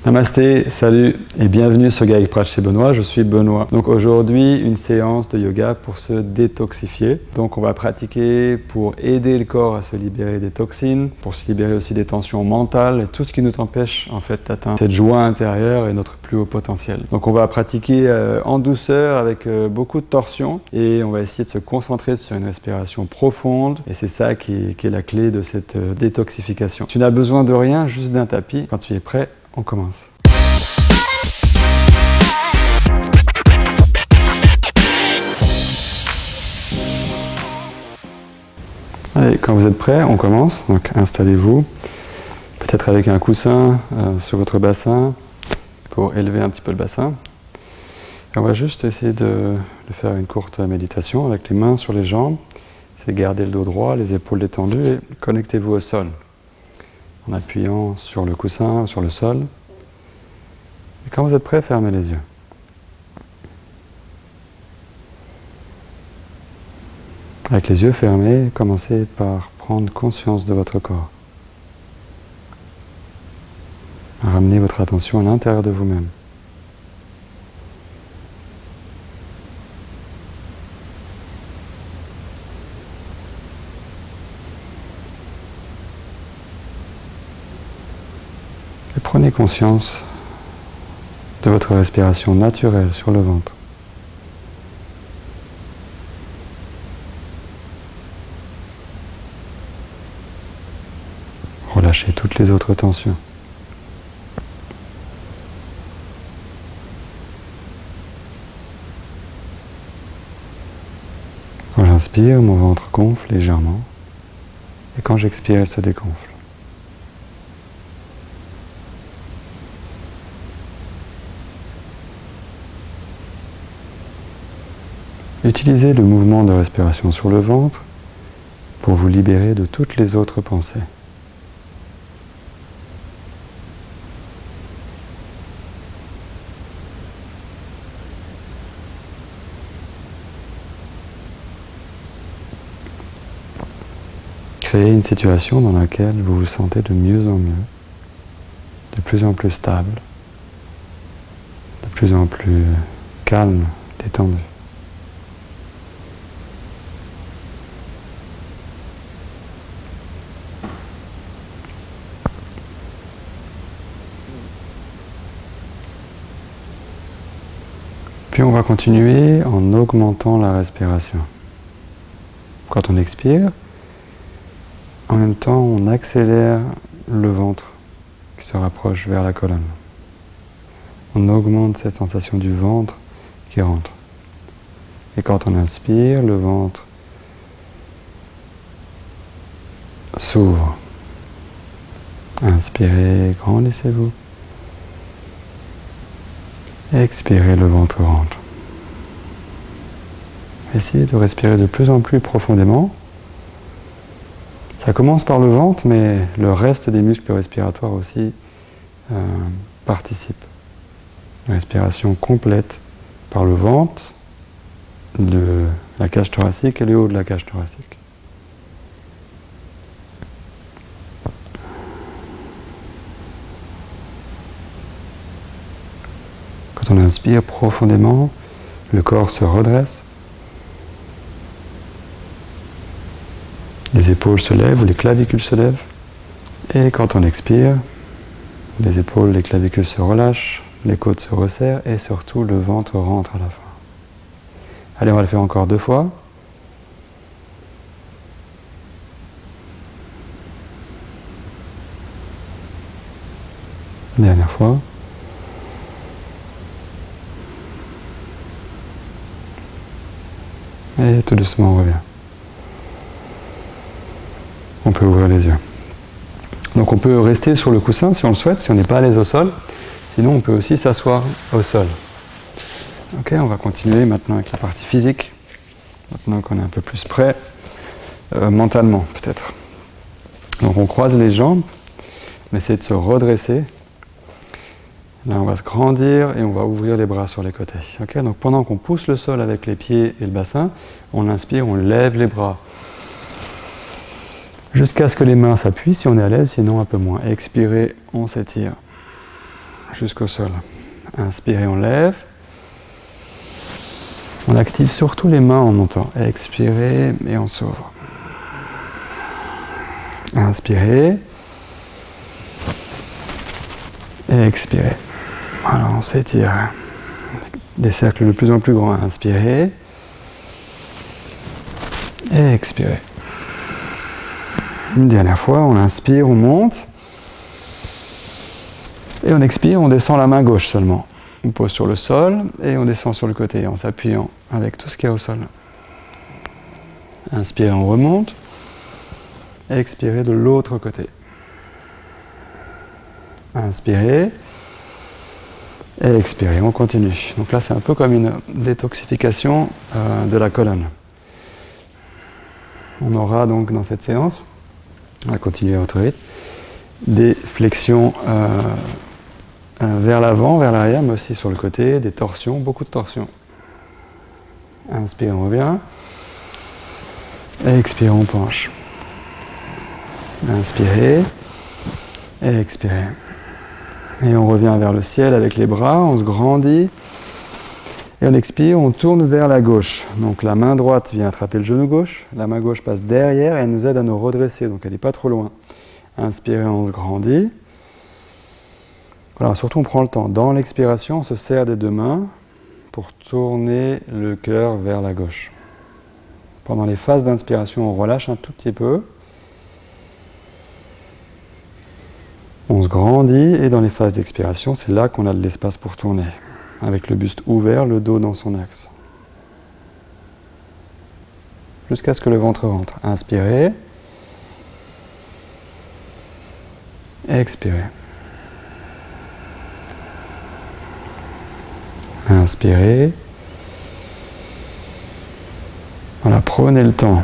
Namasté, salut et bienvenue sur Gaïa Praj chez Benoît, je suis Benoît. Donc aujourd'hui, une séance de yoga pour se détoxifier. Donc on va pratiquer pour aider le corps à se libérer des toxines, pour se libérer aussi des tensions mentales et tout ce qui nous empêche en fait d'atteindre cette joie intérieure et notre plus haut potentiel. Donc on va pratiquer en douceur avec beaucoup de torsion et on va essayer de se concentrer sur une respiration profonde et c'est ça qui est la clé de cette détoxification. Tu n'as besoin de rien, juste d'un tapis. Quand tu es prêt, on commence. Allez, quand vous êtes prêts, on commence. Donc installez-vous, peut-être avec un coussin sur votre bassin pour élever un petit peu le bassin. Et on va juste essayer de faire une courte méditation avec les mains sur les jambes. C'est garder le dos droit, les épaules détendues et connectez-vous au sol. En appuyant sur le coussin, sur le sol. Et quand vous êtes prêt, fermez les yeux. Avec les yeux fermés, commencez par prendre conscience de votre corps. Ramenez votre attention à l'intérieur de vous-même. Et prenez conscience de votre respiration naturelle sur le ventre. Relâchez toutes les autres tensions. Quand j'inspire, mon ventre gonfle légèrement et quand j'expire, il se dégonfle. Utilisez le mouvement de respiration sur le ventre pour vous libérer de toutes les autres pensées. Créez une situation dans laquelle vous vous sentez de mieux en mieux, de plus en plus stable, de plus en plus calme, détendu. Puis on va continuer en augmentant la respiration. Quand on expire, en même temps on accélère le ventre qui se rapproche vers la colonne. On augmente cette sensation du ventre qui rentre. Et quand on inspire, le ventre s'ouvre. Inspirez, grandissez-vous. Expirez, le ventre rentre. Essayez de respirer de plus en plus profondément. Ça commence par le ventre, mais le reste des muscles respiratoires aussi participent. Une respiration complète par le ventre, de la cage thoracique et le haut de la cage thoracique. Quand on inspire profondément, le corps se redresse. Les épaules se lèvent, les clavicules se lèvent. Et quand on expire, les épaules, les clavicules se relâchent, les côtes se resserrent et surtout le ventre rentre à la fin. Allez, on va le faire encore 2 fois. Dernière fois. Et tout doucement on revient. On peut ouvrir les yeux. Donc on peut rester sur le coussin si on le souhaite, si on n'est pas à l'aise au sol. Sinon on peut aussi s'asseoir au sol. Ok, on va continuer maintenant avec la partie physique. Maintenant qu'on est un peu plus prêt, mentalement peut-être. Donc on croise les jambes, on essaie de se redresser. Là, on va se grandir et on va ouvrir les bras sur les côtés. Okay, donc pendant qu'on pousse le sol avec les pieds et le bassin, on inspire, on lève les bras. Jusqu'à ce que les mains s'appuient si on est à l'aise, sinon un peu moins. Expirez, on s'étire. jusqu'au sol. Inspirez, on lève. On active surtout les mains en montant. Expirez et on s'ouvre. Inspirez. Et expirez. Voilà, on s'étire. Des cercles de plus en plus grands. Inspirez. Et expirez. Une dernière fois, on inspire, on monte. Et on expire, on descend la main gauche seulement. On pose sur le sol et on descend sur le côté en s'appuyant avec tout ce qu'il y a au sol. Inspirez, on remonte. Expirez de l'autre côté. Inspirez. Et expirez, on continue. Donc là, c'est un peu comme une détoxification de la colonne. On aura donc dans cette séance, on va continuer à votre rythme, des flexions vers l'avant, vers l'arrière, mais aussi sur le côté, des torsions, beaucoup de torsions. Inspire, on revient. Expire, on penche. Inspirez. Et expirez. Et on revient vers le ciel avec les bras, on se grandit. Et on expire, on tourne vers la gauche. Donc la main droite vient attraper le genou gauche, la main gauche passe derrière et elle nous aide à nous redresser, donc elle n'est pas trop loin. Inspirez, on se grandit. Voilà, surtout on prend le temps. Dans l'expiration, on se serre des deux mains pour tourner le cœur vers la gauche. Pendant les phases d'inspiration, on relâche un tout petit peu. On se grandit et dans les phases d'expiration, c'est là qu'on a de l'espace pour tourner. Avec le buste ouvert, le dos dans son axe. Jusqu'à ce que le ventre rentre. Inspirez. Expirez. Inspirez. Voilà, prenez le temps.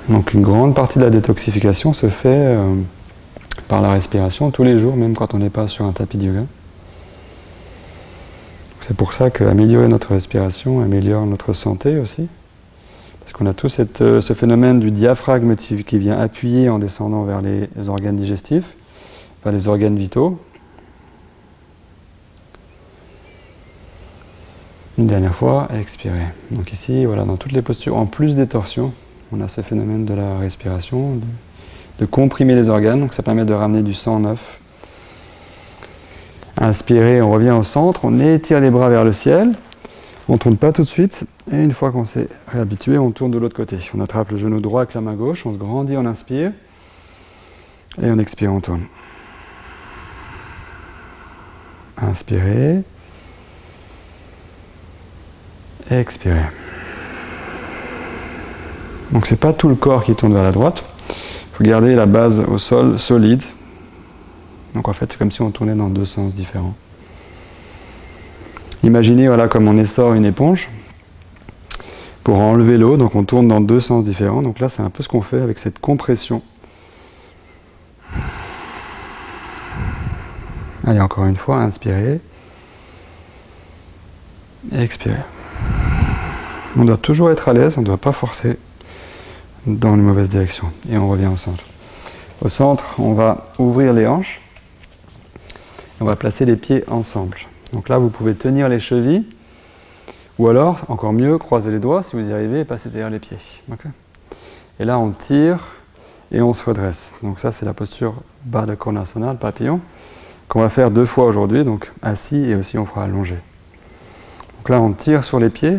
Donc une grande partie de la détoxification se fait par la respiration tous les jours, même quand on n'est pas sur un tapis de yoga. C'est pour ça qu'améliorer notre respiration améliore notre santé aussi. Parce qu'on a tout ce phénomène du diaphragme qui vient appuyer en descendant vers les organes digestifs, vers les organes vitaux. Une dernière fois, expirez. Donc ici, voilà, dans toutes les postures, en plus des torsions, on a ce phénomène de la respiration, de comprimer les organes, donc ça permet de ramener du sang neuf. Inspirez, on revient au centre, on étire les bras vers le ciel, on ne tourne pas tout de suite, et une fois qu'on s'est réhabitué, on tourne de l'autre côté. On attrape le genou droit avec la main gauche, on se grandit, on inspire, et on expire, on tourne. Inspirez. Expirez. Donc c'est pas tout le corps qui tourne vers la droite. Il faut garder la base au sol solide. Donc en fait c'est comme si on tournait dans deux sens différents. Imaginez voilà comme on essore une éponge pour enlever l'eau. Donc on tourne dans deux sens différents. Donc là c'est un peu ce qu'on fait avec cette compression. Allez encore une fois, inspirez. Expirez. On doit toujours être à l'aise, on ne doit pas forcer dans une mauvaise direction. Et on revient au centre. Au centre, on va ouvrir les hanches. On va placer les pieds ensemble. Donc là, vous pouvez tenir les chevilles. Ou alors, encore mieux, croiser les doigts si vous y arrivez et passer derrière les pieds. Okay. Et là, on tire et on se redresse. Donc ça, c'est la posture Baddha Konasana, le papillon, qu'on va faire 2 fois aujourd'hui. Donc assis et aussi on fera allongé. Donc là, on tire sur les pieds.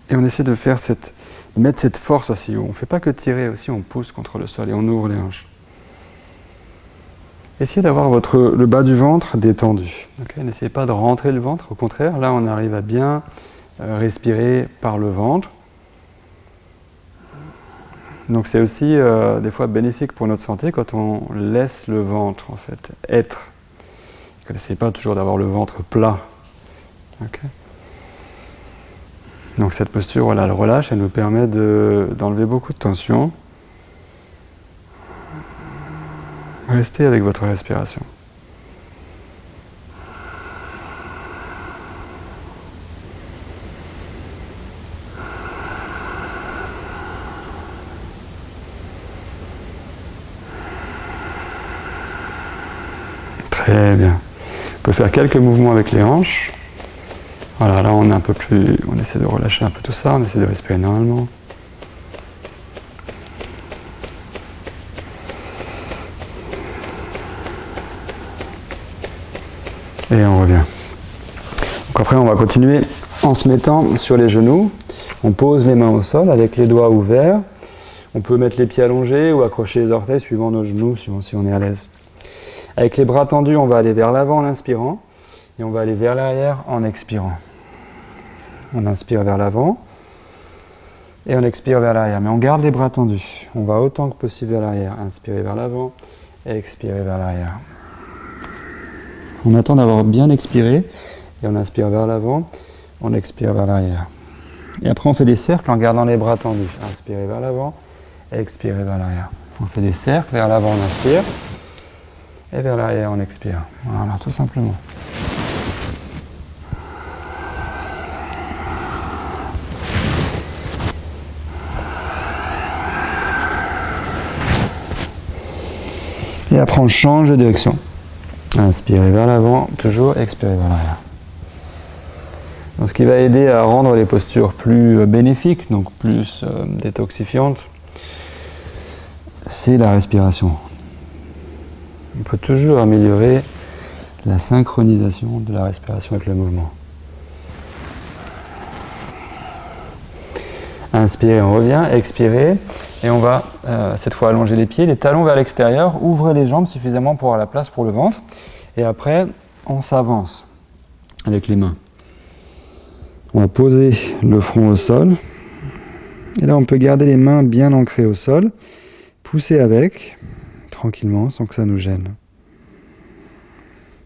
Et on essaie de mettre cette force aussi. On ne fait pas que tirer aussi, on pousse contre le sol et on ouvre les hanches. Essayez d'avoir le bas du ventre détendu. Okay, n'essayez pas de rentrer le ventre, au contraire, là on arrive à bien respirer par le ventre. Donc c'est aussi des fois bénéfique pour notre santé quand on laisse le ventre en fait être. N'essayez pas toujours d'avoir le ventre plat. Okay. Donc cette posture, voilà, elle relâche, elle nous permet d'enlever beaucoup de tension. Restez avec votre respiration. Très bien. peut faire quelques mouvements avec les hanches. Voilà, là on est un peu plus, on essaie de relâcher un peu tout ça, on essaie de respirer normalement. Et on revient. Donc après on va continuer en se mettant sur les genoux. On pose les mains au sol avec les doigts ouverts. On peut mettre les pieds allongés ou accrocher les orteils suivant nos genoux, suivant si on est à l'aise. Avec les bras tendus, on va aller vers l'avant en inspirant et on va aller vers l'arrière en expirant. On inspire vers l'avant et on expire vers l'arrière. Mais on garde les bras tendus. On va autant que possible vers l'arrière. Inspirez vers l'avant et expirez vers l'arrière. On attend d'avoir bien expiré et on inspire vers l'avant, on expire vers l'arrière. Et après on fait des cercles en gardant les bras tendus. Inspirez vers l'avant, expirez vers l'arrière. On fait des cercles, vers l'avant on inspire et vers l'arrière on expire. Voilà, tout simplement. Et après on change de direction. Inspirez vers l'avant, toujours, expirez vers l'arrière. Donc, ce qui va aider à rendre les postures plus bénéfiques, donc plus détoxifiantes, c'est la respiration. On peut toujours améliorer la synchronisation de la respiration avec le mouvement. Inspirez, on revient, expirez, et on va cette fois allonger les pieds, les talons vers l'extérieur, ouvrez les jambes suffisamment pour avoir la place pour le ventre, et après on s'avance avec les mains. On va poser le front au sol, et là on peut garder les mains bien ancrées au sol, pousser avec, tranquillement, sans que ça nous gêne.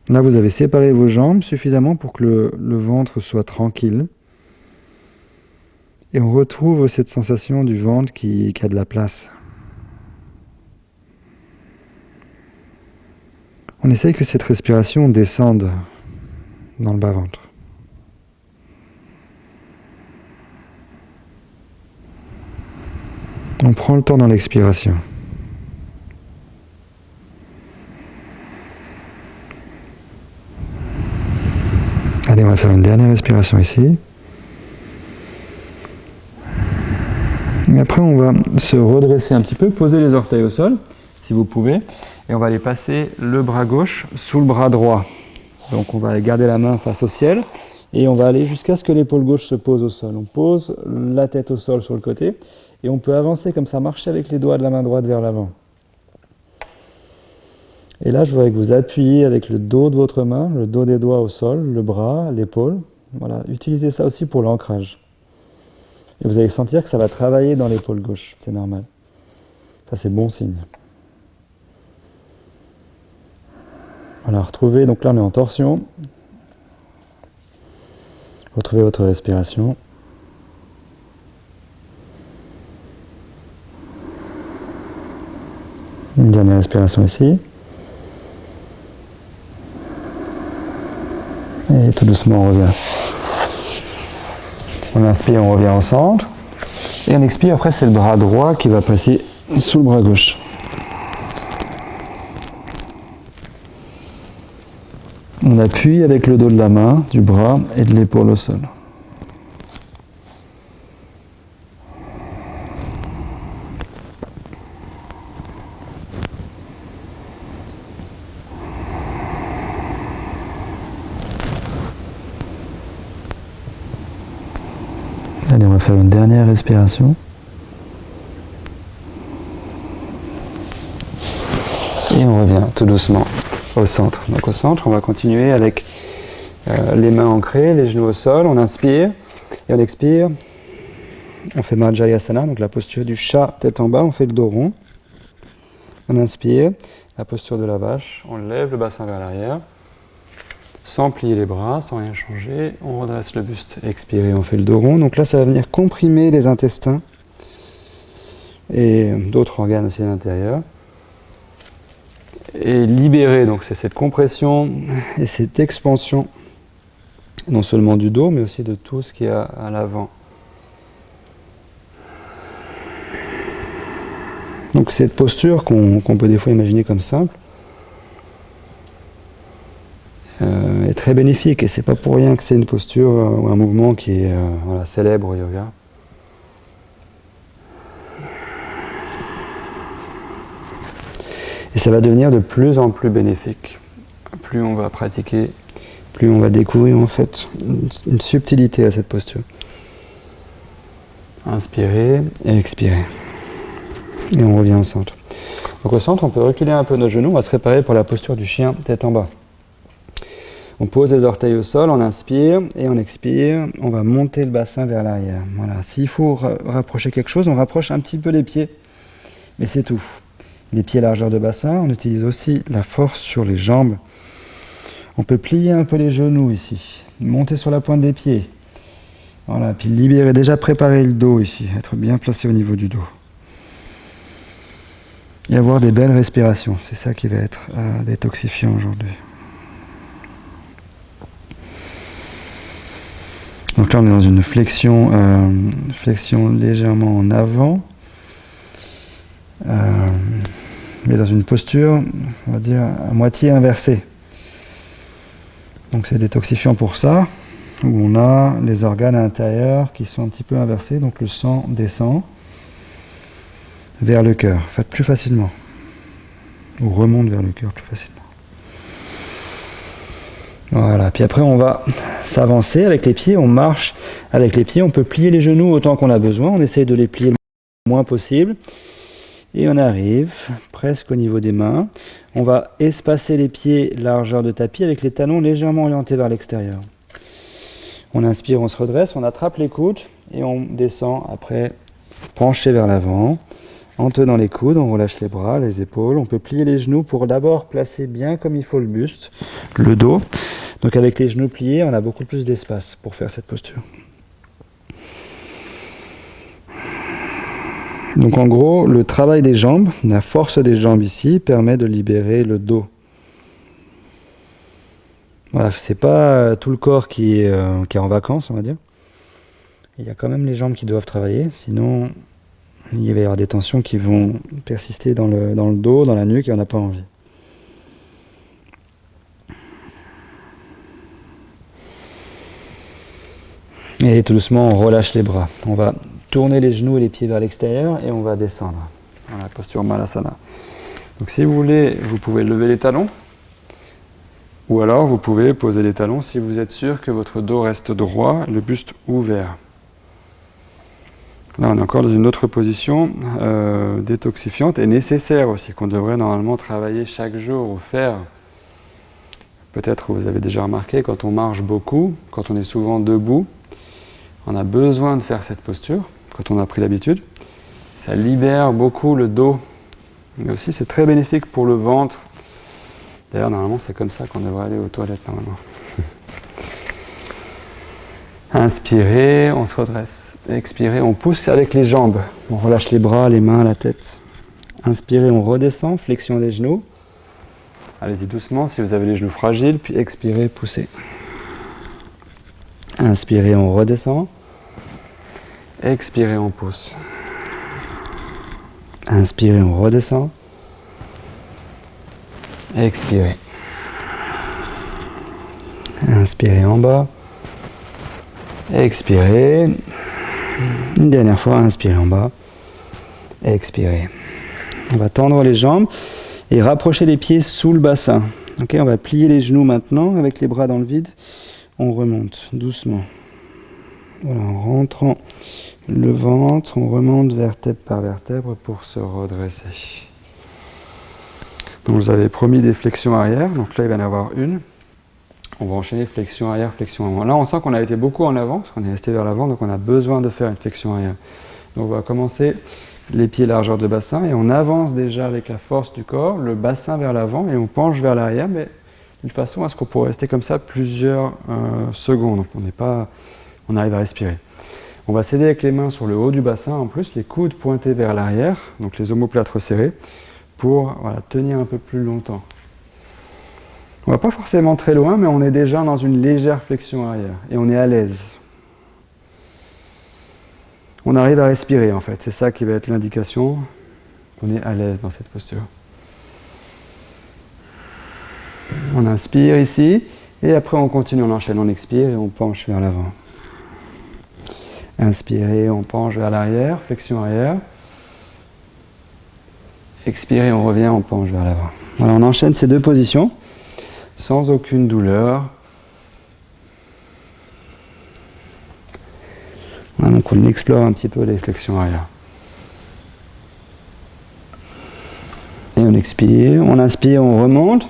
Là vous avez séparé vos jambes suffisamment pour que le ventre soit tranquille. Et on retrouve cette sensation du ventre qui a de la place. On essaye que cette respiration descende dans le bas-ventre. On prend le temps dans l'expiration. Allez, on va faire une dernière respiration ici. Et après, on va se redresser un petit peu, poser les orteils au sol, si vous pouvez, et on va aller passer le bras gauche sous le bras droit. Donc on va garder la main face au ciel, et on va aller jusqu'à ce que l'épaule gauche se pose au sol. On pose la tête au sol sur le côté, et on peut avancer comme ça, marcher avec les doigts de la main droite vers l'avant. Et là, je voudrais que vous appuyiez avec le dos de votre main, le dos des doigts au sol, le bras, l'épaule. Voilà, utilisez ça aussi pour l'ancrage. Et vous allez sentir que ça va travailler dans l'épaule gauche, c'est normal. Ça, c'est bon signe. Voilà, retrouvez, donc là on est en torsion. Retrouvez votre respiration. Une dernière respiration ici. Et tout doucement on revient. On inspire, on revient au centre. Et on expire, après c'est le bras droit qui va passer sous le bras gauche. On appuie avec le dos de la main, du bras et de l'épaule au sol. Allez, on va faire une dernière respiration. Et on revient tout doucement au centre. Donc au centre, on va continuer avec les mains ancrées, les genoux au sol. On inspire et on expire. On fait Marjayasana, donc la posture du chat, tête en bas. On fait le dos rond. On inspire, la posture de la vache. On lève le bassin vers l'arrière. Sans plier les bras, sans rien changer, on redresse le buste. Expirez, on fait le dos rond. Donc là, ça va venir comprimer les intestins et d'autres organes aussi à l'intérieur. Et libérer, donc c'est cette compression et cette expansion, non seulement du dos, mais aussi de tout ce qui est à l'avant. Donc cette posture qu'on peut des fois imaginer comme simple, est très bénéfique et c'est pas pour rien que c'est une posture ou un mouvement qui est voilà, célèbre au yoga. Et ça va devenir de plus en plus bénéfique. Plus on va pratiquer, plus on va découvrir en fait une subtilité à cette posture. Inspirez et expirez. Et on revient au centre. Donc au centre, on peut reculer un peu nos genoux, on va se préparer pour la posture du chien tête en bas. On pose les orteils au sol, on inspire et on expire, on va monter le bassin vers l'arrière. Voilà. S'il faut rapprocher quelque chose, on rapproche un petit peu les pieds, mais c'est tout. Les pieds largeur de bassin, on utilise aussi la force sur les jambes. On peut plier un peu les genoux ici, monter sur la pointe des pieds. Voilà, puis libérer, déjà préparer le dos ici, être bien placé au niveau du dos. Et avoir des belles respirations, c'est ça qui va être détoxifiant aujourd'hui. Donc là on est dans une flexion légèrement en avant, mais dans une posture, on va dire, à moitié inversée. Donc c'est détoxifiant pour ça, où on a les organes intérieurs qui sont un petit peu inversés, donc le sang descend vers le cœur, faites plus facilement, ou remonte vers le cœur plus facilement. Voilà, puis après on va s'avancer avec les pieds, on marche avec les pieds, on peut plier les genoux autant qu'on a besoin, on essaye de les plier le moins possible, et on arrive presque au niveau des mains. On va espacer les pieds largeur de tapis avec les talons légèrement orientés vers l'extérieur. On inspire, on se redresse, on attrape les coudes et on descend après penché vers l'avant. En tenant les coudes, on relâche les bras, les épaules. On peut plier les genoux pour d'abord placer bien comme il faut le buste, le dos. Donc avec les genoux pliés, on a beaucoup plus d'espace pour faire cette posture. Donc en gros, le travail des jambes, la force des jambes ici, permet de libérer le dos. Voilà, c'est pas tout le corps qui est en vacances, on va dire. Il y a quand même les jambes qui doivent travailler, sinon il va y avoir des tensions qui vont persister dans le dos, dans la nuque, et on n'a pas envie. Et tout doucement, on relâche les bras. On va tourner les genoux et les pieds vers l'extérieur et on va descendre. Voilà, posture Malasana. Donc si vous voulez, vous pouvez lever les talons. Ou alors vous pouvez poser les talons si vous êtes sûr que votre dos reste droit, le buste ouvert. Là on est encore dans une autre position détoxifiante et nécessaire aussi, qu'on devrait normalement travailler chaque jour ou faire. Peut-être vous avez déjà remarqué, quand on marche beaucoup, quand on est souvent debout, on a besoin de faire cette posture, quand on a pris l'habitude. Ça libère beaucoup le dos, mais aussi c'est très bénéfique pour le ventre. D'ailleurs, normalement, c'est comme ça qu'on devrait aller aux toilettes, normalement. Inspirez, on se redresse. Expirez, on pousse avec les jambes. On relâche les bras, les mains, la tête. Inspirez, on redescend, flexion des genoux. Allez-y doucement si vous avez les genoux fragiles, puis expirez, poussez. Inspirez, on redescend. Expirez, on pousse. Inspirez, on redescend. Expirez. Inspirez en bas. Expirez. Une dernière fois, inspirez en bas. Expirez. On va tendre les jambes et rapprocher les pieds sous le bassin. Okay, on va plier les genoux maintenant avec les bras dans le vide. On remonte doucement. Voilà, en rentrant le ventre, on remonte vertèbre par vertèbre pour se redresser. Donc vous avez promis des flexions arrière, donc là il va y en avoir une. On va enchaîner flexion arrière, flexion avant. Là on sent qu'on a été beaucoup en avant, parce qu'on est resté vers l'avant, donc on a besoin de faire une flexion arrière. Donc on va commencer les pieds largeur de bassin et on avance déjà avec la force du corps, le bassin vers l'avant et on penche vers l'arrière, mais d'une façon à ce qu'on pourrait rester comme ça plusieurs secondes. Donc on arrive à respirer. On va s'aider avec les mains sur le haut du bassin, en plus les coudes pointés vers l'arrière, donc les omoplates resserrés, pour tenir un peu plus longtemps. On ne va pas forcément très loin, mais on est déjà dans une légère flexion arrière et on est à l'aise. On arrive à respirer en fait, c'est ça qui va être l'indication qu'on est à l'aise dans cette posture. On inspire ici Et après on continue, on enchaîne, on expire et on penche vers l'avant. Inspirez, on penche vers l'arrière, flexion arrière. Expirez, on revient, on penche vers l'avant. Voilà, on enchaîne ces deux positions sans aucune douleur. Voilà, donc on explore un petit peu les flexions arrière. Et on expire, on inspire, on remonte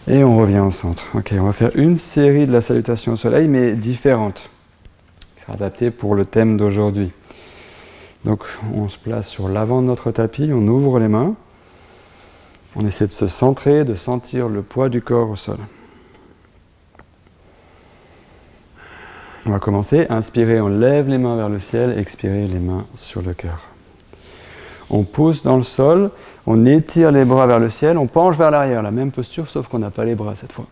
et on revient au centre. Ok, on va faire une série de la salutation au soleil, mais différente. Qui sera adaptée pour le thème d'aujourd'hui. Donc on se place sur l'avant de notre tapis, on ouvre les mains. On essaie de se centrer, de sentir le poids du corps au sol. On va commencer. Inspirez, on lève les mains vers le ciel. Expirez, les mains sur le cœur. On pousse dans le sol. On étire les bras vers le ciel. On penche vers l'arrière. La même posture, sauf qu'on n'a pas les bras cette fois.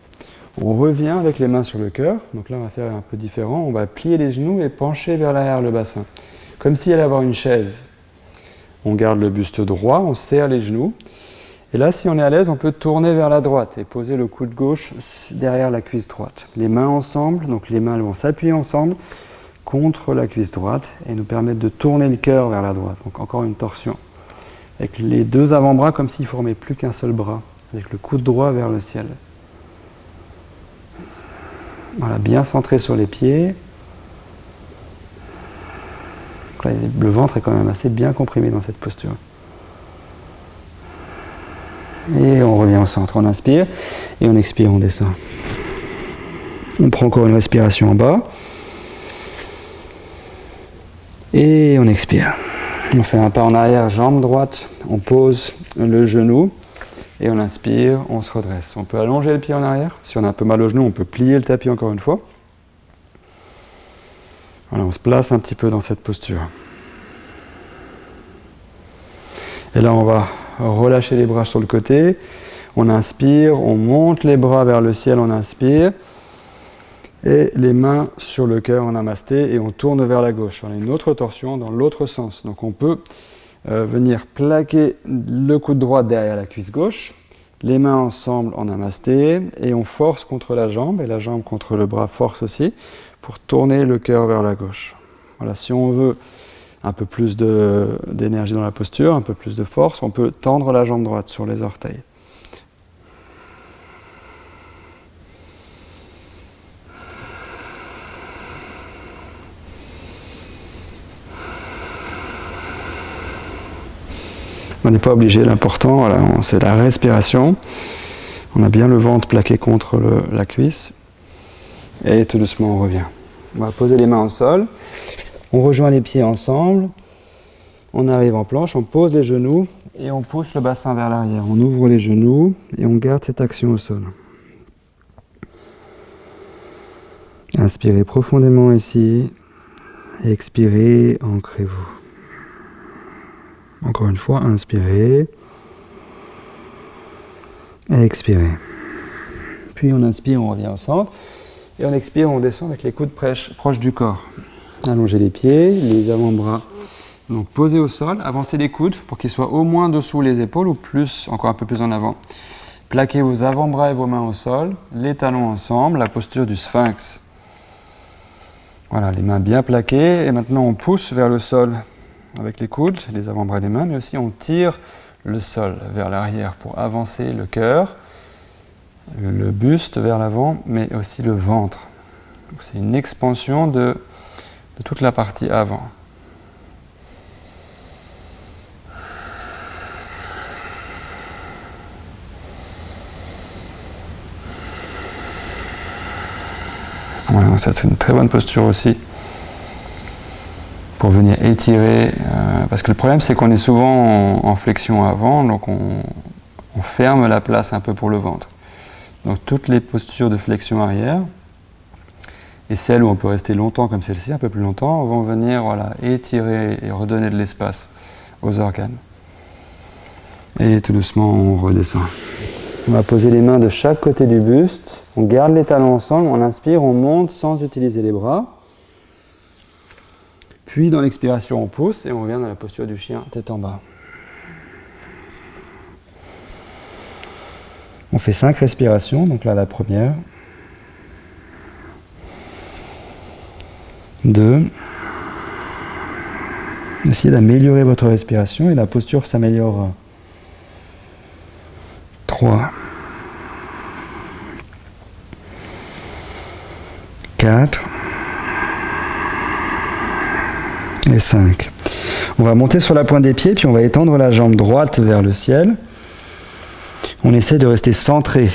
On revient avec les mains sur le cœur. Donc là, on va faire un peu différent. On va plier les genoux et pencher vers l'arrière le bassin. Comme s'il allait avoir une chaise. On garde le buste droit. On serre les genoux. Et là, si on est à l'aise, on peut tourner vers la droite et poser le coude gauche derrière la cuisse droite. Les mains ensemble, donc les mains vont s'appuyer ensemble contre la cuisse droite et nous permettre de tourner le cœur vers la droite. Donc encore une torsion. Avec les deux avant-bras comme s'ils ne formaient plus qu'un seul bras, avec le coude droit vers le ciel. Voilà, bien centré sur les pieds. Donc là, le ventre est quand même assez bien comprimé dans cette posture. Et on revient au centre, on inspire, et on expire, on descend. On prend encore une respiration en bas. Et on expire. On fait un pas en arrière, jambe droite, on pose le genou, et on inspire, on se redresse. On peut allonger le pied en arrière. Si on a un peu mal au genou, on peut plier le tapis encore une fois. Voilà, on se place un petit peu dans cette posture. Et là, on va relâcher les bras sur le côté, on inspire, on monte les bras vers le ciel, on inspire, et les mains sur le cœur en namasté, et on tourne vers la gauche. On a une autre torsion dans l'autre sens, donc on peut venir plaquer le coude droit derrière la cuisse gauche, les mains ensemble en namasté, et on force contre la jambe, et la jambe contre le bras force aussi, pour tourner le cœur vers la gauche. Voilà, si on veut un peu plus d'énergie dans la posture, un peu plus de force, on peut tendre la jambe droite sur les orteils. On n'est pas obligé, l'important, voilà, c'est la respiration. On a bien le ventre plaqué contre la cuisse. Et tout doucement, on revient. On va poser les mains au sol. On rejoint les pieds ensemble, on arrive en planche, on pose les genoux et on pousse le bassin vers l'arrière. On ouvre les genoux et on garde cette action au sol. Inspirez profondément ici, expirez, ancrez-vous. Encore une fois, inspirez, expirez. Puis on inspire, on revient au centre et on expire, on descend avec les coudes proches du corps. Allongez les pieds, les avant-bras donc posés au sol, avancez les coudes pour qu'ils soient au moins dessous les épaules ou plus, encore un peu plus en avant. Plaquez vos avant-bras et vos mains au sol, les talons ensemble, la posture du sphinx. Voilà, les mains bien plaquées et maintenant on pousse vers le sol avec les coudes, les avant-bras et les mains, mais aussi on tire le sol vers l'arrière pour avancer le cœur, le buste vers l'avant, mais aussi le ventre. C'est une expansion de toute la partie avant. Voilà, ça c'est une très bonne posture aussi pour venir étirer, parce que le problème c'est qu'on est souvent en flexion avant, donc on ferme la place un peu pour le ventre. Donc toutes les postures de flexion arrière, et celles où on peut rester longtemps comme celle-ci, un peu plus longtemps, vont venir étirer et redonner de l'espace aux organes. Et tout doucement, on redescend. On va poser les mains de chaque côté du buste. On garde les talons ensemble, on inspire, on monte sans utiliser les bras. Puis dans l'expiration, on pousse et on revient dans la posture du chien, tête en bas. On fait 5 respirations, donc là la première. 2. Essayez d'améliorer votre respiration et la posture s'améliorera. 3. 4. Et 5. On va monter sur la pointe des pieds, puis on va étendre la jambe droite vers le ciel. On essaie de rester centré.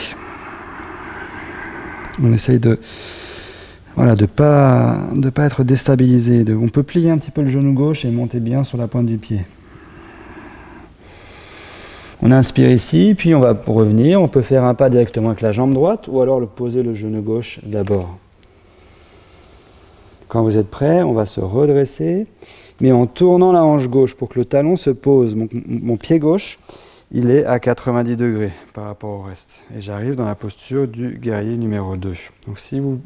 On essaye de pas être déstabilisé. On peut plier un petit peu le genou gauche et monter bien sur la pointe du pied. On inspire ici, puis on va revenir. On peut faire un pas directement avec la jambe droite ou alors poser le genou gauche d'abord. Quand vous êtes prêt, on va se redresser, mais en tournant la hanche gauche pour que le talon se pose. Mon pied gauche, il est à 90 degrés par rapport au reste. Et j'arrive dans la posture du guerrier numéro 2. Donc si vous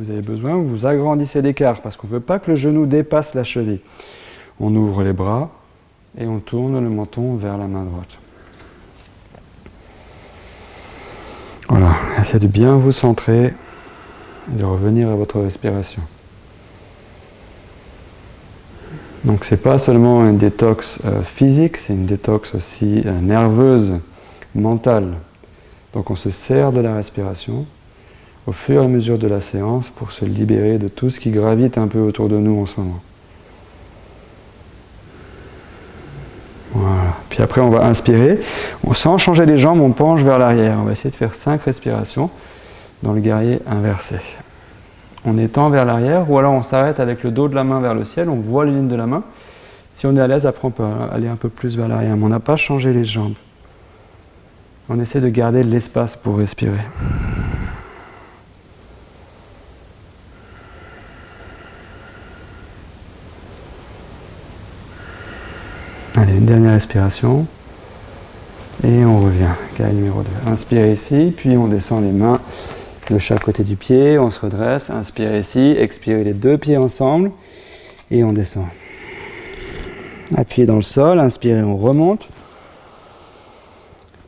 avez besoin, vous agrandissez l'écart parce qu'on ne veut pas que le genou dépasse la cheville. On ouvre les bras et on tourne le menton vers la main droite. Voilà, essayez de bien vous centrer et de revenir à votre respiration. Donc c'est pas seulement une détox physique, c'est une détox aussi nerveuse, mentale. Donc on se sert de la respiration au fur et à mesure de la séance pour se libérer de tout ce qui gravite un peu autour de nous en ce moment. Voilà. Puis après on va inspirer, sans changer les jambes, on penche vers l'arrière. On va essayer de faire 5 respirations dans le guerrier inversé. On étend vers l'arrière, ou alors on s'arrête avec le dos de la main vers le ciel, on voit les lignes de la main. Si on est à l'aise, après on peut aller un peu plus vers l'arrière, mais on n'a pas changé les jambes. On essaie de garder l'espace pour respirer. Allez, une dernière respiration. Et on revient, guerrier numéro 2. Inspirez ici, puis on descend les mains de chaque côté du pied, on se redresse, inspirez ici, expirez les 2 pieds ensemble et on descend. Appuyez dans le sol, inspirez, on remonte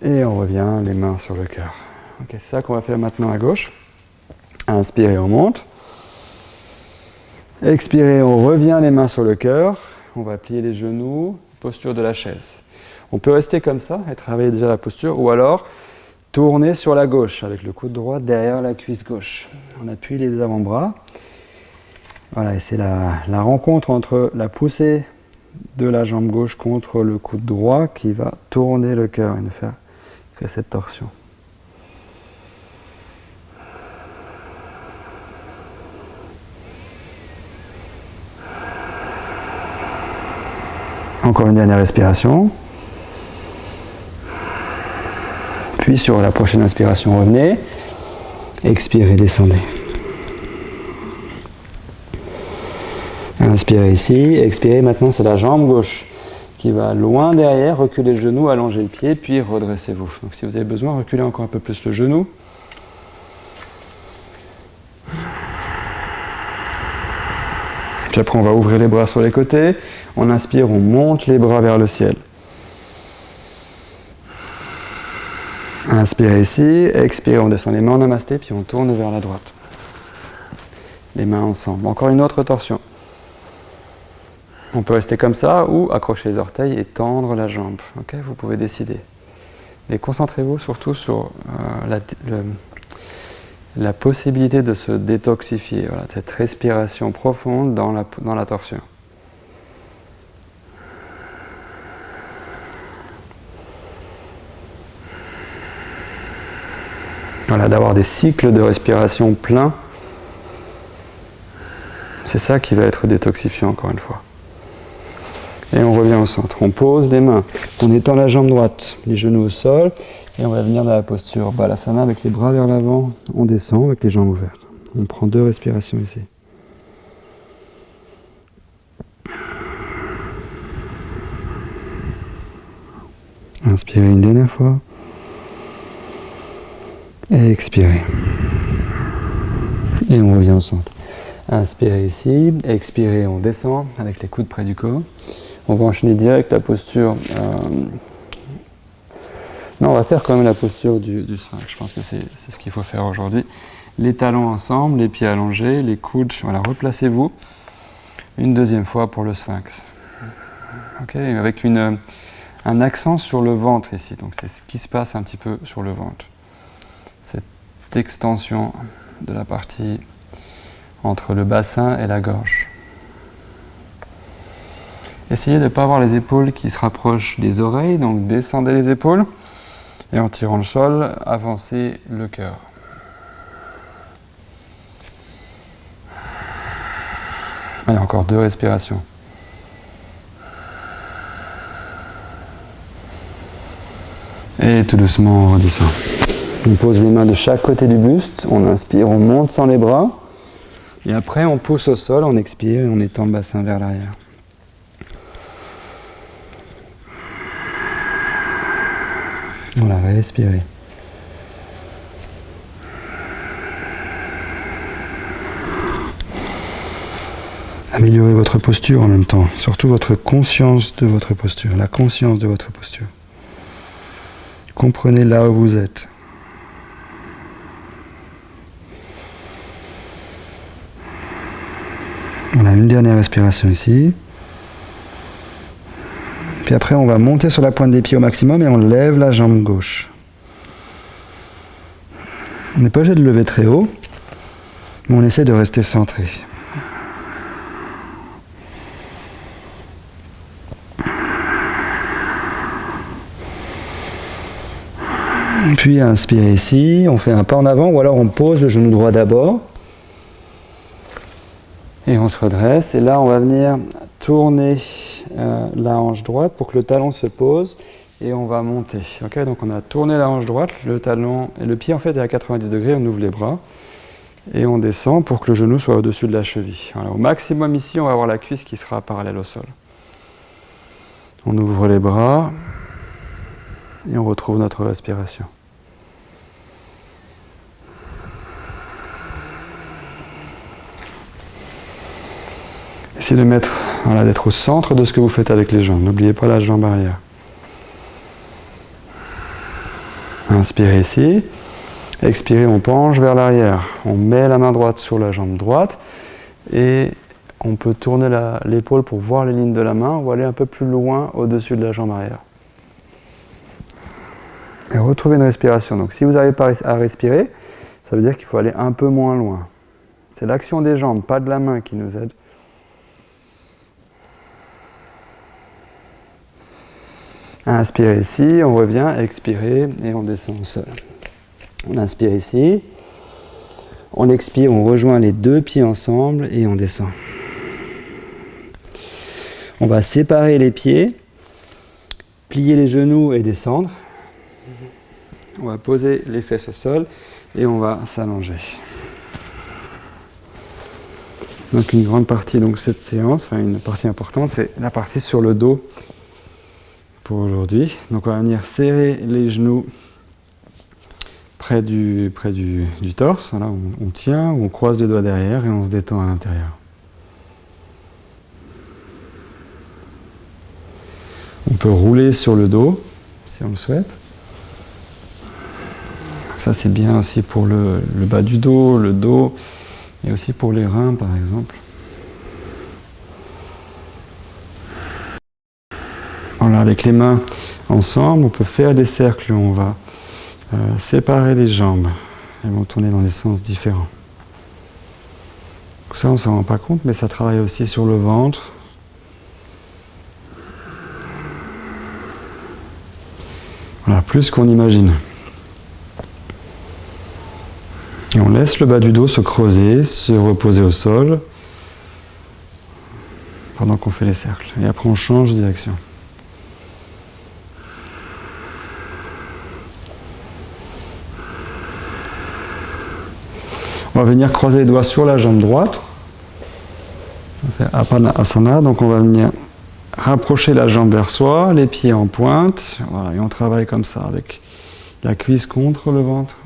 et on revient les mains sur le cœur. Okay, c'est ça qu'on va faire maintenant à gauche. Inspirez, on monte. Expirez, on revient les mains sur le cœur. On va plier les genoux, posture de la chaise. On peut rester comme ça et travailler déjà la posture, ou alors tourner sur la gauche avec le coude droit derrière la cuisse gauche. On appuie les 2 avant-bras. Voilà, et c'est la rencontre entre la poussée de la jambe gauche contre le coude droit qui va tourner le cœur et nous faire cette torsion. Encore une dernière respiration. Puis sur la prochaine inspiration, revenez. Expirez, descendez. Inspirez ici. Expirez, maintenant c'est la jambe gauche qui va loin derrière. Reculez le genou, allongez le pied, puis redressez-vous. Donc si vous avez besoin, reculez encore un peu plus le genou. Puis après, on va ouvrir les bras sur les côtés. On inspire, on monte les bras vers le ciel. Inspirez ici, expirez, on descend les mains en namasté, puis on tourne vers la droite. Les mains ensemble. Encore une autre torsion. On peut rester comme ça ou accrocher les orteils et tendre la jambe. Okay, vous pouvez décider. Mais concentrez-vous surtout sur la possibilité de se détoxifier, voilà, cette respiration profonde dans la torsion. Voilà, d'avoir des cycles de respiration pleins, c'est ça qui va être détoxifiant encore une fois. Et on revient au centre, on pose les mains, on étend la jambe droite, les genoux au sol, et on va venir dans la posture Balasana avec les bras vers l'avant, on descend avec les jambes ouvertes. On prend 2 respirations ici. Inspirez une dernière fois. Et expirez. Et on revient au centre. Inspirez ici, expirez, on descend avec les coudes près du corps. On va enchaîner direct la posture. Non, on va faire quand même la posture du sphinx. Je pense que c'est ce qu'il faut faire aujourd'hui. Les talons ensemble, les pieds allongés, les coudes, voilà, replacez-vous. Une deuxième fois pour le sphinx. Ok, avec un accent sur le ventre ici. Donc c'est ce qui se passe un petit peu sur le ventre. Cette extension de la partie entre le bassin et la gorge. Essayez de ne pas avoir les épaules qui se rapprochent des oreilles, donc descendez les épaules et en tirant le sol, avancez le cœur. Allez, encore 2 respirations. Et tout doucement, on redescend. On pose les mains de chaque côté du buste, on inspire, on monte sans les bras. Et après, on pousse au sol, on expire et on étend le bassin vers l'arrière. Voilà, respirez. Améliorez votre posture en même temps, surtout votre conscience de votre posture, la conscience de votre posture. Comprenez là où vous êtes. Voilà, une dernière respiration ici. Puis après, on va monter sur la pointe des pieds au maximum et on lève la jambe gauche. On n'est pas obligé de lever très haut, mais on essaie de rester centré. Puis inspirez ici, on fait un pas en avant ou alors on pose le genou droit d'abord. Et on se redresse. Et là, on va venir tourner la hanche droite pour que le talon se pose et on va monter. Okay, donc on a tourné la hanche droite, le talon et le pied en fait est à 90 degrés, on ouvre les bras et on descend pour que le genou soit au-dessus de la cheville. Voilà, au maximum ici, on va avoir la cuisse qui sera parallèle au sol. On ouvre les bras et on retrouve notre respiration. Essayez de mettre, voilà, d'être au centre de ce que vous faites avec les jambes. N'oubliez pas la jambe arrière. Inspirez ici. Expirez, on penche vers l'arrière. On met la main droite sur la jambe droite et on peut tourner l'épaule pour voir les lignes de la main ou aller un peu plus loin au-dessus de la jambe arrière. Et retrouvez une respiration. Donc si vous n'arrivez pas à respirer, ça veut dire qu'il faut aller un peu moins loin. C'est l'action des jambes, pas de la main qui nous aide. Inspirez ici, on revient, expirez et on descend au sol. On inspire ici, on expire, on rejoint les 2 pieds ensemble et on descend. On va séparer les pieds, plier les genoux et descendre. On va poser les fesses au sol et on va s'allonger. Donc une grande partie de cette séance, enfin une partie importante, c'est la partie sur le dos. Pour aujourd'hui. Donc on va venir serrer les genoux près du torse. Voilà, on tient, on croise les doigts derrière et on se détend à l'intérieur. On peut rouler sur le dos si on le souhaite. Ça c'est bien aussi pour le bas du dos, le dos et aussi pour les reins par exemple. Voilà, avec les mains ensemble, on peut faire des cercles où on va séparer les jambes. Elles vont tourner dans des sens différents. Ça, on ne s'en rend pas compte, mais ça travaille aussi sur le ventre. Voilà, plus qu'on imagine. Et on laisse le bas du dos se creuser, se reposer au sol, pendant qu'on fait les cercles. Et après, on change de direction. On va venir croiser les doigts sur la jambe droite. On va faire Apanasana, donc on va venir rapprocher la jambe vers soi, les pieds en pointe, voilà, et on travaille comme ça, avec la cuisse contre le ventre.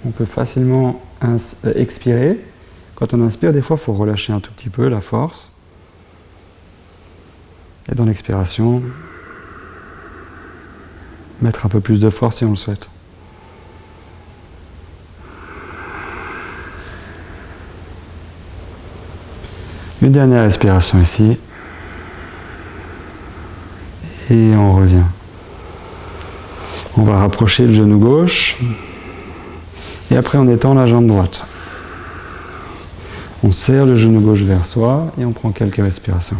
On peut facilement expirer. Quand on inspire, des fois, il faut relâcher un tout petit peu la force. Et dans l'expiration, mettre un peu plus de force si on le souhaite. Une dernière respiration ici. Et on revient. On va rapprocher le genou gauche. Et après on étend la jambe droite. On serre le genou gauche vers soi et on prend quelques respirations.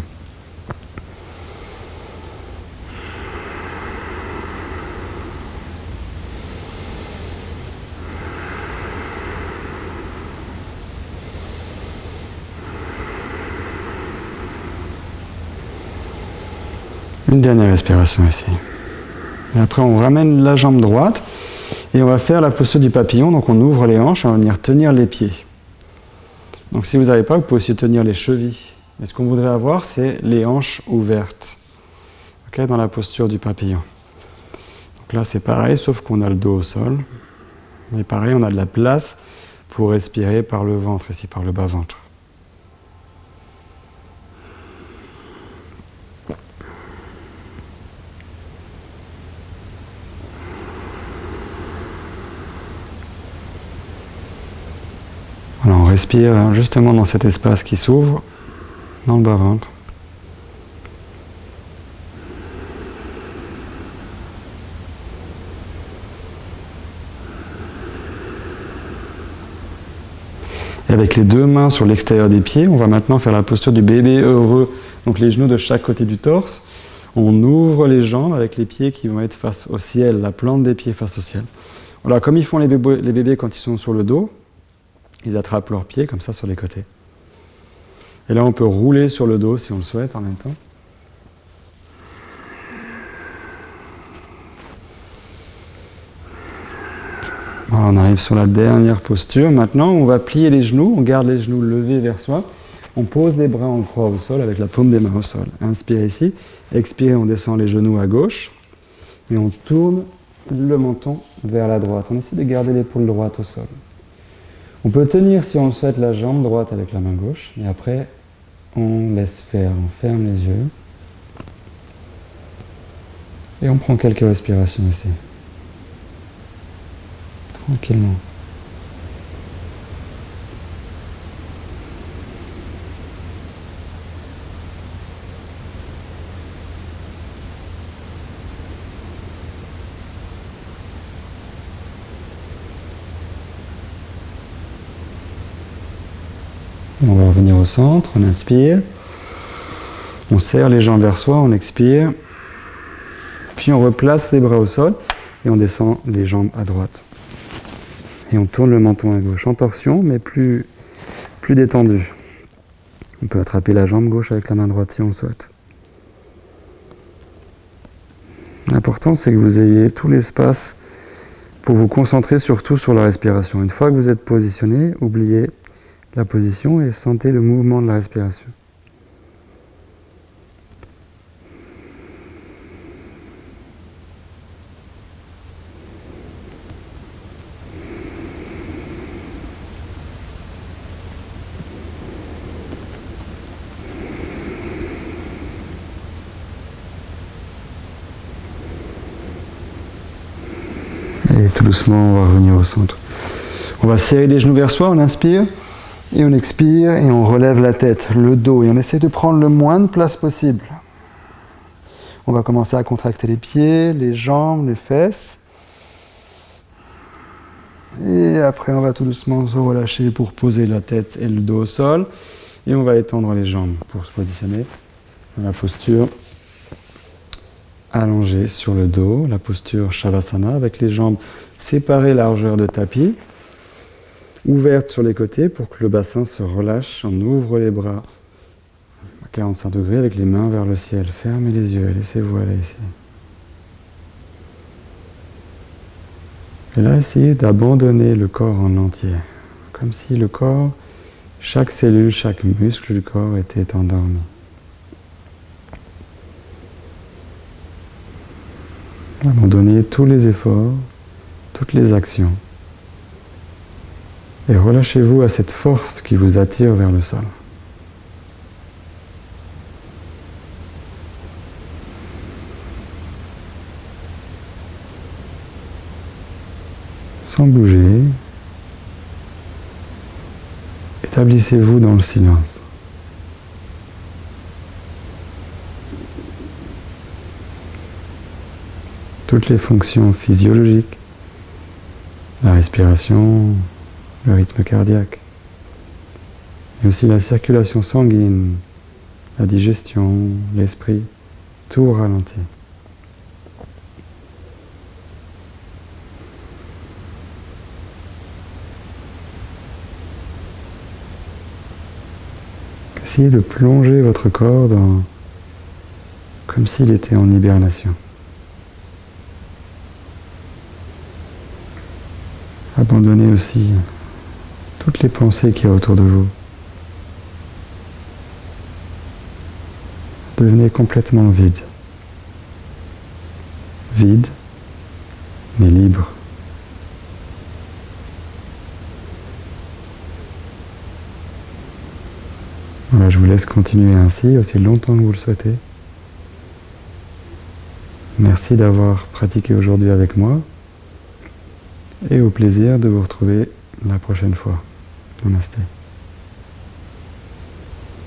Une dernière respiration ici. Et après, on ramène la jambe droite et on va faire la posture du papillon. Donc, on ouvre les hanches et on va venir tenir les pieds. Donc, si vous n'avez pas, vous pouvez aussi tenir les chevilles. Mais ce qu'on voudrait avoir, c'est les hanches ouvertes. Okay, dans la posture du papillon. Donc là, c'est pareil, sauf qu'on a le dos au sol. Mais pareil, on a de la place pour respirer par le ventre, ici, par le bas-ventre. Voilà, on respire justement dans cet espace qui s'ouvre, dans le bas-ventre. Et avec les deux mains sur l'extérieur des pieds, on va maintenant faire la posture du bébé heureux. Donc les genoux de chaque côté du torse. On ouvre les jambes avec les pieds qui vont être face au ciel, la plante des pieds face au ciel. Voilà, comme ils font les bébés quand ils sont sur le dos, ils attrapent leurs pieds comme ça sur les côtés. Et là, on peut rouler sur le dos si on le souhaite en même temps. Voilà, on arrive sur la dernière posture. Maintenant, on va plier les genoux. On garde les genoux levés vers soi. On pose les bras en croix au sol avec la paume des mains au sol. Inspirez ici. Expirez, on descend les genoux à gauche. Et on tourne le menton vers la droite. On essaie de garder l'épaule droite au sol. On peut tenir, si on le souhaite, la jambe droite avec la main gauche. Et après, on laisse faire. On ferme les yeux. Et on prend quelques respirations ici. Tranquillement. On va revenir au centre, on inspire. On serre les jambes vers soi, on expire. Puis on replace les bras au sol et on descend les jambes à droite. Et on tourne le menton à gauche en torsion, mais plus détendu. On peut attraper la jambe gauche avec la main droite si on le souhaite. L'important, c'est que vous ayez tout l'espace pour vous concentrer surtout sur la respiration. Une fois que vous êtes positionné, oubliez la position et sentez le mouvement de la respiration. Et tout doucement, on va revenir au centre. On va serrer les genoux vers soi, on inspire, et on expire, et on relève la tête, le dos, et on essaie de prendre le moins de place possible. On va commencer à contracter les pieds, les jambes, les fesses. Et après, on va tout doucement se relâcher pour poser la tête et le dos au sol. Et on va étendre les jambes pour se positionner dans la posture allongée sur le dos, la posture Shavasana, avec les jambes séparées largeur de tapis, ouvertes sur les côtés pour que le bassin se relâche. On ouvre les bras à 45 degrés avec les mains vers le ciel. Fermez les yeux et laissez-vous aller ici. Et là, essayez d'abandonner le corps en entier, comme si le corps, chaque cellule, chaque muscle du corps était endormi. Abandonnez tous les efforts, toutes les actions. Et relâchez-vous à cette force qui vous attire vers le sol. Sans bouger, établissez-vous dans le silence. toutes les fonctions physiologiques, la respiration, le rythme cardiaque, et aussi la circulation sanguine, la digestion, l'esprit, tout ralentit. Essayez de plonger votre corps comme s'il était en hibernation. Abandonnez aussi toutes les pensées qu'il y a autour de vous. Devenez complètement vide. Vide, mais libre. Voilà, je vous laisse continuer ainsi aussi longtemps que vous le souhaitez. Merci d'avoir pratiqué aujourd'hui avec moi et au plaisir de vous retrouver la prochaine fois. Namasté.